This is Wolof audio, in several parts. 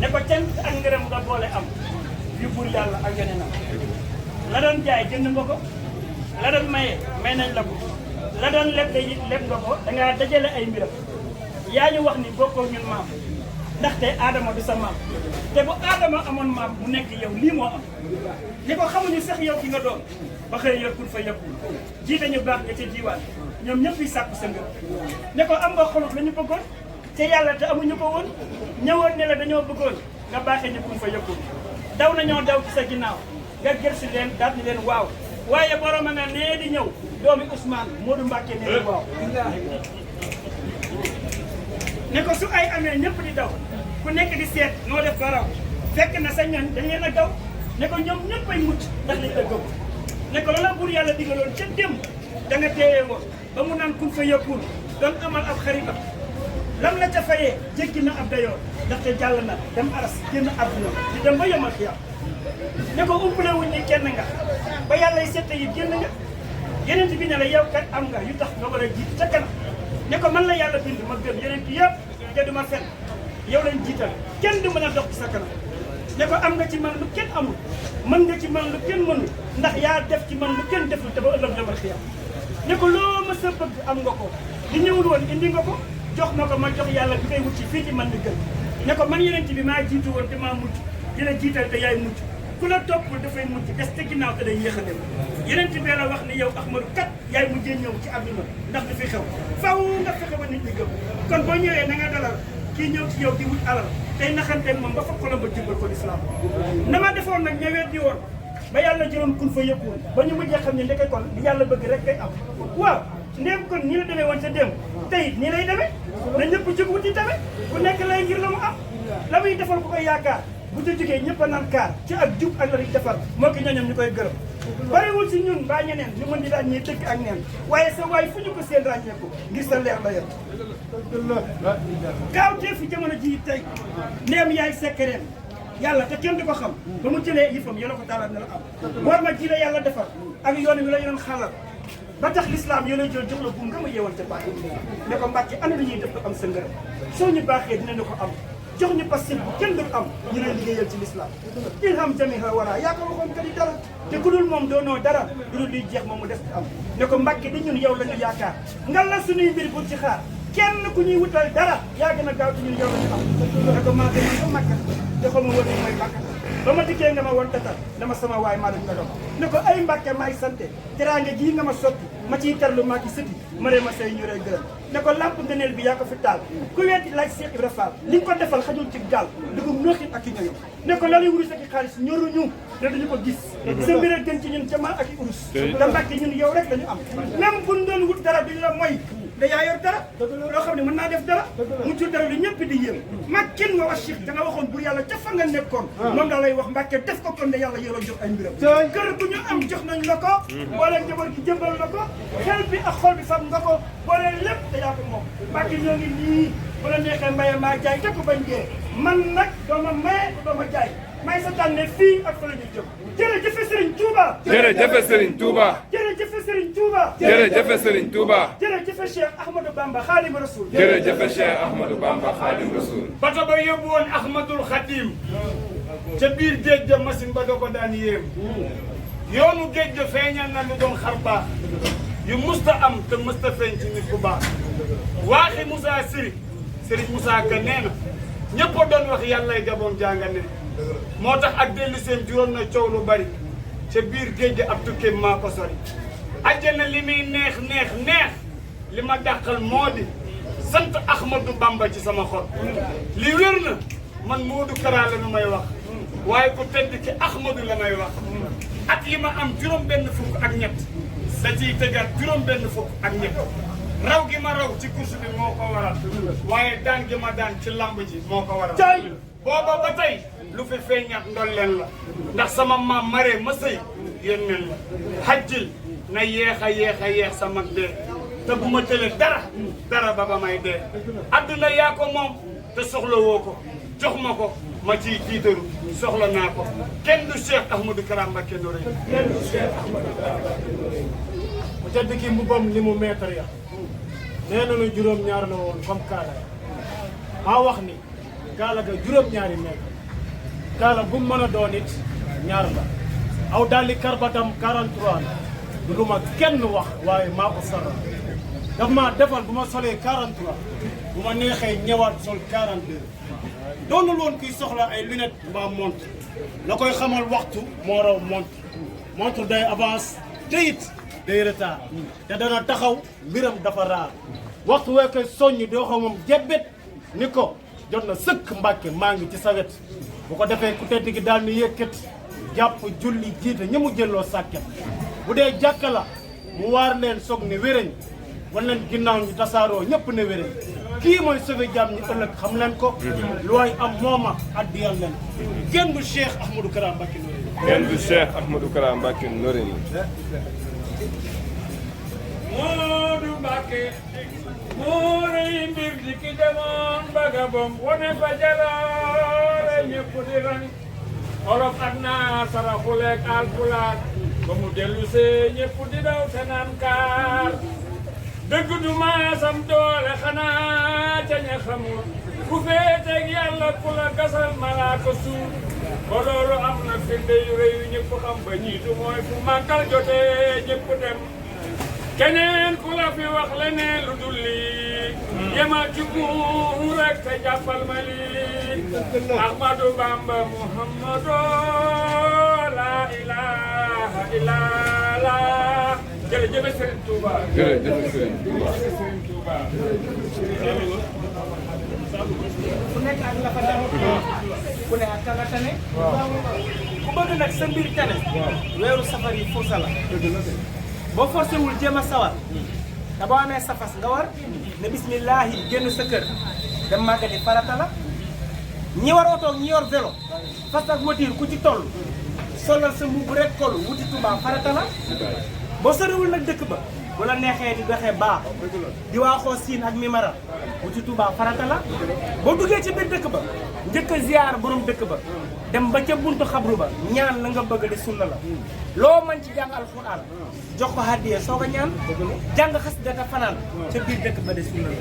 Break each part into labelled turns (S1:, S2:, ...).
S1: ne ko cant ak ngërëm nga boole am yu buur yàlla ak yeneenam la doon jaay jënd nga ko la doon maye may nañ la ko la doon leb de it leb nga ko dangaa dajale ay mbiram yaa ñu wax ni bokkoo ñun maam ndaxte Adama du sa maam te bu Adama amoon maam mu nekk yow lii moo am ni ko xamuñu sax yow ki nga doon ba xëy yëkkul fa yëkkul jiite ñu baax nga ca jiwaat ñoom ñëpp yi sàkku sa ngër ne ko am nga xolut la ñu bëggoon te yàlla te amuñu ko woon ñëwoon ne la dañoo bëggoon nga baaxee ñu kun fa yëkkul daw nañoo daw ci sa ginnaaw nga gërsi leen daal di leen waaw waaye borom a nga nee di ñëw doomi Ousmane Modou Mbacke nee di waaw ne ko su ay amee ñëpp di daw ku nekk di seet noo def ba raw fekk na sa ñoñ dañ leen a daw ne ko ñoom ñëpp ay mucc ndax liñ la gëm ne ko loola buur yàlla digaloon ca démb da nga teewee woon ba mu naan kun fa yëkkul doon amal ab xaritam lam la ca fayee jéggi na ab dayoo ndaxte jàll na dem aras génn àdduna di dem ba yomal xiyam ne ko umpale wuñ ni kenn nga ba yàlla sette yi génn nga yeneen bi ne la yow kat am nga yu tax nga war a jiit ca kanam ne ko man la yàlla bind ma gëm yeneen ki yëpp te du ma fen yow lañ jiital kenn du mën a dox ci sa kanam ne ko am nga ci man lu kenn amul mën nga ci man lu kenn mënul ndax yaa def ci man lu kenn deful te ba ëllëg yomal xiyam ne ko loo ma sa bëgg am nga ko di ñëwul woon indi nga ko jox ma ko ma jox yàlla bi ngay wut ci fii ci man li gën ne ko man yeneen bi maa jiitu woon te maa mujj di la jiital te yaay mujj ku la toppul dafay mujj des te ginnaaw te day yéex a dem yeneen bi la wax ni yow Ahmadou kat yaay mujjee ñëw ci àdduna ndax dafay xew faw nga fexe ba nit ñi gëm kon boo ñëwee na nga dalal kii ñëw ci yow di wut alal tey naxanteeg moom ba fa xolam ba jubal ko lislaam na ma defoon nag ñëwee di woon ba yàlla jëloon kun fa yëpp woon ba ñu mujjee xam ne ndeke kon li yàlla bëgg rek kay am waaw ndéem kon ñi la demee woon ca démb tey nii lay demee na ñëpp jóg wuti tamit ku nekk lay ngir la mu am la muy defal ku koy yaakaar bu ci jógee ñëpp a naan kaar ci ak jub ak la di defal moo ki ñooñam ñu koy gërëm bariwul si ñun mbaa ñeneen ñu mën di daan ñuy dëkk ak neen waaye sa waay fu ñu ko seen ràññeeku ngir sa leer la yor gaaw tee fi jamono ji tey neem yaay sekkereem yàlla te kenn du ko xam ba mu jëlee yëfam yéen a ko taalaat ne la am war ma ji la yàlla defal ak yoon wi la yoon xalal ba tax l'islam yéen a jël jox la bu nga ma yeewal ca baax ne ko Mbàkke ana lu ñuy def du am sa ngërëm soo ñu baaxee dinañu ko am jox ñu passil bu kenn du am ñu lay liggéeyal ci l'islam ilham jamiha wala yaa ko waxoon ka di dara te ku dul moom doonoo dara du dul liy jeex moom mu des am ne ko Mbàkke di ñun yow la ñu yaakaar nga la suñuy mbir bu ci xaar kenn ku ñuy wutal dara yaa gën a gaaw ci ñun yow la ñu am ne ko maa demoon ba Makka te xaw ma woon ni mooy Makka ba ma dikkee nga ma woon tatal dama sama waay maa lañ nga doon ne ko ay Mbàkke maay sante teraanga jii nga ma sotti ma ciy tarlu maa ci sëti ma ree ma say ñu rey gërëm ne ko lamp ngëneel bi yaa ko fi taal ku weeti laaj Cheikh Ibra Fall li nga ko defal xajul ci gaal dugub nooxit ak i ñoño ne ko laluy wurus ak i xaalis ñoruñu ne duñu ko gis sa mbir a gën ci ñun jamaa ak i urus da Mbàkke ñun yow rek lañu am même buñ doon wut dara duñu la mooy da yaa yor dara loo xam ne mën naa def dara mu jur dara lu ñëpp di yéem mag kenn nga wax Cheikh da nga waxoon bur yàlla ca fa nga nekkoon moom daa lay wax Mbàkke def ko kon ne yàlla yéen a jox ay mbiram kër gu ñu am jox nañ la ko boole njaboot gi jëmbal la ko xel bi ak xol bi fam nga ko boole lépp da yaa ko moom Mbàkke ñoo ngi nii bu la neexee maye maa jaay te ko bañ dee man nag dooma maye dooma jaay may sa tànne fii ak fa la ñuy jëm jërëjëf Serigne Touba
S2: jërëjëf Serigne Touba
S1: jërëjëf Serigne Touba
S2: jërëjëf Serigne Touba
S1: jërëjëf Cheikh Ahmadou Bamba Khadim Rasoul
S2: jërëjëf Cheikh Ahmadou Bamba Khadim Rasoul
S3: bato ba yóbbu woon Ahmadul Khadim ca biir géej ga machine ba da ko daan yéem yoonu géej ga feeñal na lu doon xar baax yu musta am te musta feeñ ci nit ku baax waaxi Moussa Serigne Moussa Ka nee na ñëpp a doon wax yàllay gaboon jànga ne moo tax ak dellu seen juróom na coow lu bari ca biir géej gi ab tukkeem maa ko sori àjjana li muy neex neex neex li ma dàqal moo di sant Ahmadou Bamba ci sama xol li wér na man Modou Kara la nu may wax waaye ku tedd ki Ahmadou la may wax at yi ma am juróom benn fukk ak ñett da ciy tegaat juróom benn fukk ak ñett raw gi ma raw ci course bi moo ko waral waaye daan gi ma daan ci lamb ji moo ko waral booba ba tey lu fi feeñaat ndolleen la ndax sama maam maree ma sëy yéen nen la xajjil na yeex a yeex sa mag dee te bu ma tële dara ba may dee adduna yaa ko moom te soxla woo ko jox ma ko ma ciy tiitaru soxla naa ko kenn du Cheikh Ahmadou Kara Mbacké Noreyni kenn du Cheikh Ahmadou Kara Mbacké Noreyni
S4: mu tedd ki mbubam li mu mètre ya nee nañu juróom-ñaar la woon comme kaada maa wax ni kaala ga juróom-ñaari mètre kaala bu mën a doon it ñaar la aw dalli karbatam 43 la du lu ma kenn wax waaye maa ko sara daf maa defal bu ma solee 43 bu ma neexee ñëwaat sol 42 doonul woon kuy soxla ay lunettes mbaa montre la koy xamal waxtu moo raw montre day avance te it day retard te dana taxaw mbiram dafa raar waxtu wee koy soññ doo xam moom jebbet ni ko jot na sëkk Mbàkke maa ngi ci sa wet bu ko defee ku tedd gi daal ni yëkkat jàpp julli jiite ñi mu jëlloo sàkket bu dee jàkka la mu waar leen soog ne wéreñ wan leen ginnaaw ñu tasaaroo ñëpp ne wéreñ kii mooy sauvé jàmm ñi ëllëg xam leen ko lu waay am mooma addiyal leen kenn du Cheikh Ahmadou Kara Mbacké Noreyni
S2: kenn du Cheikh Ahmadou Kara Mbacké Noreyni
S5: Moodu Mbacké moo rëy mbir di ki demoon bagabom wane fa jaloore ñëpp di rang olof ak naar saraxuleek alpulaar ba mu dellu see ñëpp di daw te naan kaar dëgg du maasam doole xanaa ca ña xamul ku féeteeg yàlla ku la gasal malaaka suuf ba loolu am na firnde yu rëy yu ñëpp xam ba jiitu mooy fu màggal jotee ñëpp dem keneen ku la fi wax leneen lu dul lii yemal ci muur rek te jàppal ma lii Ahmadou Bamba Muhammadu la ilaha illallah jërëjëf Serigne Touba
S2: jërëjëf Serigne Touba
S1: ku nekk ak la fa dem ku ne ak ka nga tane ku bëgg nag sa mbir tane weeru safar yi fursa la boo forcé wul jéem a sawar te boo amee sa fas nga war ne bismillahi génn sa kër dem màggali farata la ñi war oto ñi yor vélo fas ak voiture ku ci toll solal sa mbubb rek kol wuti Touba farata la boo soriwul nag dëkk ba bu la neexee di doxee baax di waaxoo siin ak mimara wuti Touba farata la boo duggee ci biir dëkk ba njëkk a ziar borom dëkk ba dem ba ca buntu xabru ba ñaan la nga bëgg di sunna la loo mën ci jàng alxuraan jox ko hadiya soo ko ñaan jàng xas data fanaan ca biir dëkk ba de sunna la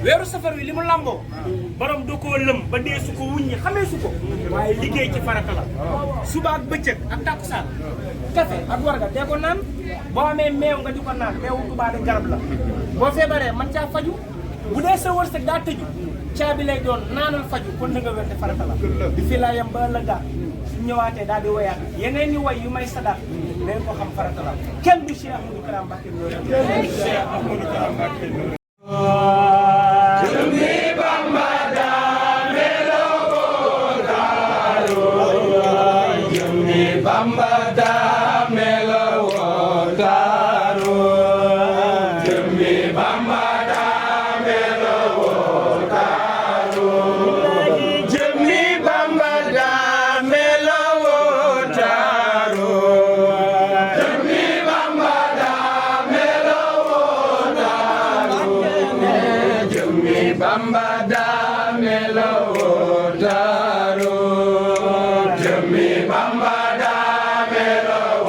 S1: weeru safar wi li mu lamboo borom du koo lëm ba dee su ko wuññi xamee su ko waaye liggéey ci farata la suba ak bëccëg ak takkusaan kafe ak warga dee ko naan boo amee meew nga di ko naan meewu Tuubaa de garab la boo feebaree man caa faju bu dee sa wërsëg daa tëju caabi lay doon naanal faju kon na nga wér te farata la di fi laa yem ba ëllëgaat su ñëwaatee daal di woyaat yeneen ni way yu may sadaat leen ko xam farata la kenn du Cheikh Ahmadou Kara Mbacké Noreyni Cheikh Ahmadou Kara Mbacké Noreyni
S2: Bamba da melo taro jëmmi Bamba da melo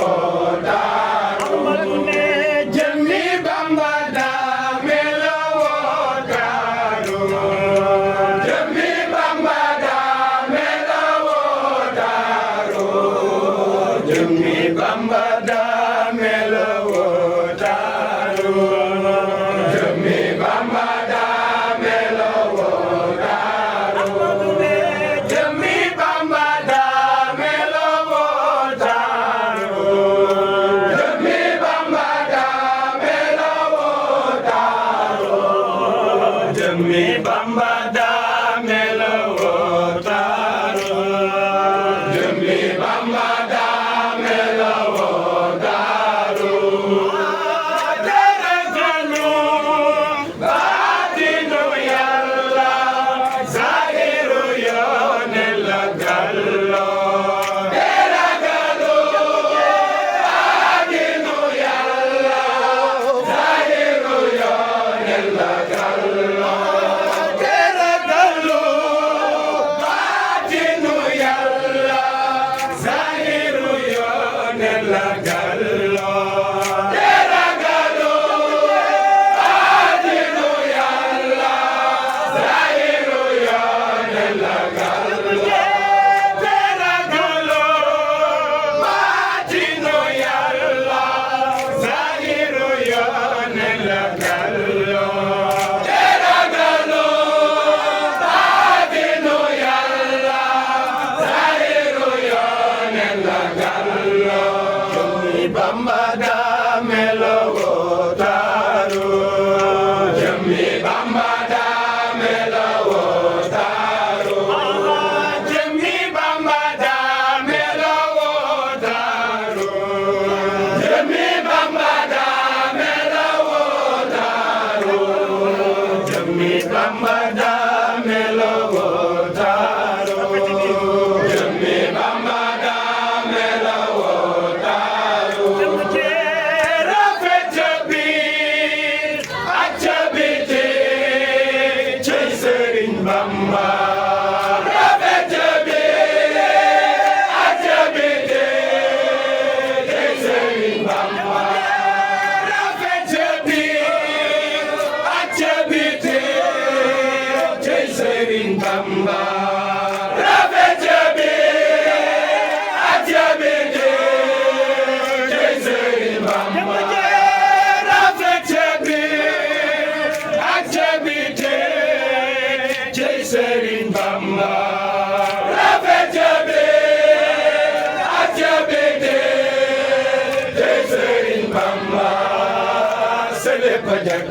S6: ba jag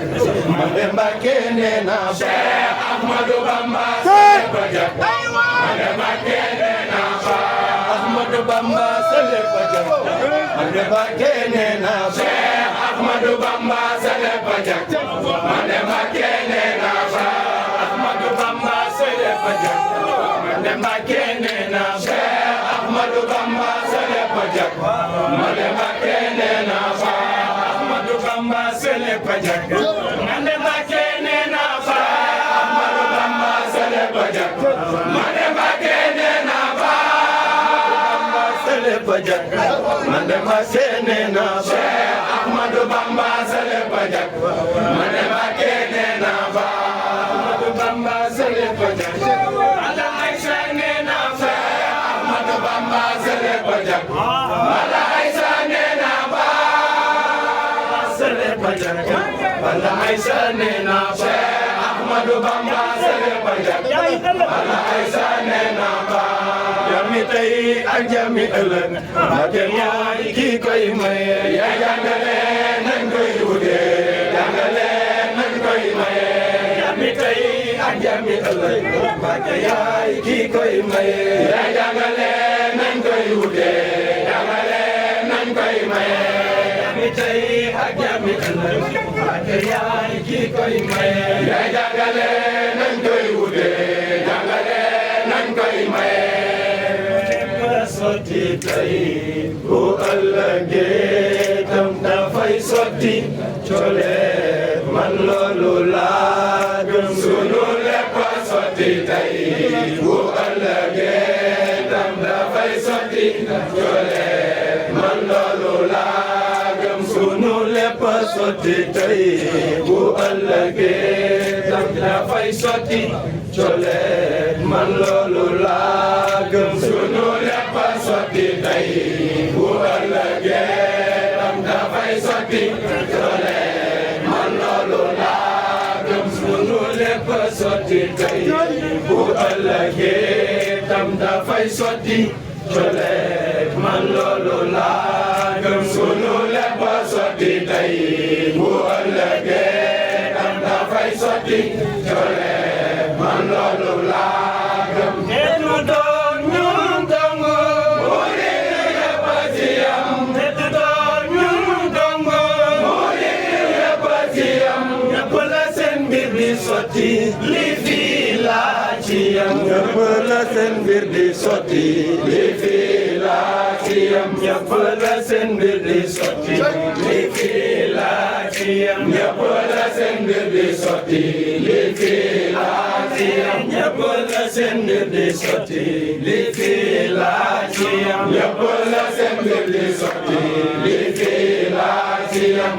S6: man de Mbàkke nee naa Cheikh Ahmadou Bamba sa lépp a jag man de Mbàkke nee naa Cheikh Ahmadou Bamba sa lépp a jag man de Mbàkke nee naa Cheikh Ahmadou Bamba sa lépp a jag man de Mbàkke nee naa Cheikh Ahmadou Bamba sa lépp a jag man de Mbàkke nee naa Cheikh Ahmadou Bamba sa lépp a jag man de Mbàkke nee naa Cheikh Ahmadou Bamba sa lépp a jag man de Mbàkke nee naa Cheikh Ahmadou Bamba sa lépp a jag man de Mbàkke nee naa lépp a jag man de Mbàkke nee naa Cheikh Ahmadou Bamba sa lépp a jag man de Mbàkke nee naa Ahmadou Bamba sa lépp a jag Mala Aïcha nee naa Cheikh Ahmadou Bamba sa lépp a jag Mala Aïcha nee naa sa lépp a jag Mala Aïcha nee naa Cheikh Ahmadou Bamba sa lépp a jag Mala Aïcha nee naa jami tey ak jami ëllëg Mbàkke mooy kii koy maye yaa jàngale nañ koy wutee jàngale nañ koy maye jami tey ak jami ëllëg Mbàkke yaay kii koy maye yaa jàngale nañ koy wutee jàngale nañ koy maye jami tey ak jami ëllëg Mbàkke yaay kii koy maye yaa jàngale nañ koy wutee jàngale nañ koy maye sotti tey bu ëllëgee tam dafay sotti coole man loolu laa gëm sunu lépp sotti tey bu ëllëgee tam dafay sotti coole man loolu laa gëm sunu lépp sotti tey bu ëllëgee tam dafay sotti coole man loolu laa gëm sunu lépp sotti tey bu ëllëgee tam dafay sotti coole man loolu laa gëm sunu lépp sotti tey bu ëllëgee tam dafay sotti coole man loolu laa gëm sunu lépp sotti tey bu ëllëgee tam dafay sotti coole man loolu laa gëm nu doon ñun dong murid yëpp ci am te du doon ñun dong murid yëpp ci am ñëpp la seen mbir di sotti li fii laa ci am ñëpp la seen mbir di sotti li fii laa ci am ñëpp la seen mbir di sotti li fii laa ci am ñëpp la seen mbir di sotti li fii laa ci am ñëpp la seen mbir di sotti li fii laa ci am ñëpp la seen mbir di sotti li fii laa ci am